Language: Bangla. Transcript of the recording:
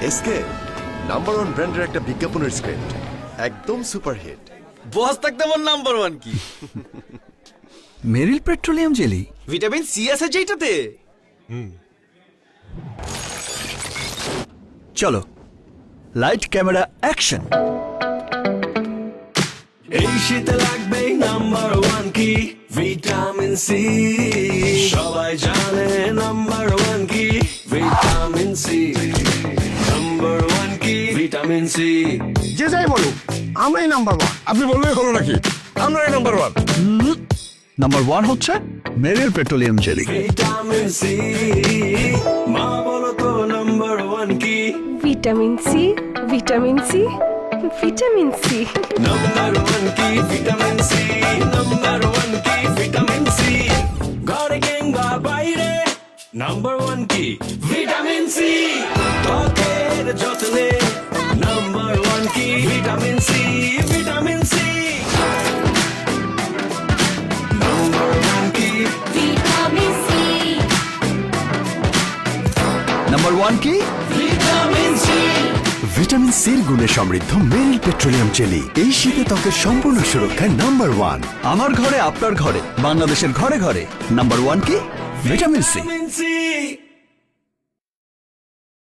এসকে নাম্বার ওয়ান ব্র্যান্ডের একটা বিজ্ঞাপনের স্ক্রিপ্ট, একদম সুপারহিট। বস থাকতে আমার নাম্বার ওয়ান কি? মেরিল পেট্রোলিয়াম জেলি, ভিটামিন সি আছে যেটাতে। চলো লাইট ক্যামেরা অ্যাকশন। এই শীতে লাগবে নাম্বার ওয়ান কি ভিটামিন সি, সবাই জানে নাম্বার ওয়ান কি ভিটামিন সি, নাম্বার ওয়ান কি ভিটামিন সি। যে যাই বলুক আমরাই নাম্বার ওয়ান। আপনি বললেই হলো নাকি? আমরাই নাম্বার ওয়ান। নাম্বার ওয়ান হচ্ছে Meril petroleum jelly. Vitamin C, মা বলো তো নাম্বার ওয়ান কি? Vitamin C, vitamin C, vitamin C. Number one কি ভিটামিন সি, নাম্বার ওয়ান কি ভিটামিন সি। ঘরে কিংবা বাইরে নাম্বার ওয়ান কি ভিটামিন সি। ত্বকের যত্নে নাম্বার ওয়ান কি vitamin C, vitamin C. Number one কি ভিটামিন সি, নাম্বার ওয়ান কি? Vitamin C. ভিটামিন সির গুণে সমৃদ্ধ মেরিল পেট্রোলিয়াম জেলি এই শীতে ত্বকের সম্পূর্ণ সুরক্ষায় নাম্বার ওয়ান। আমার ঘরে আপনার ঘরে বাংলাদেশের ঘরে ঘরে নাম্বার ওয়ান কি? Vitamin C. Vitamin C.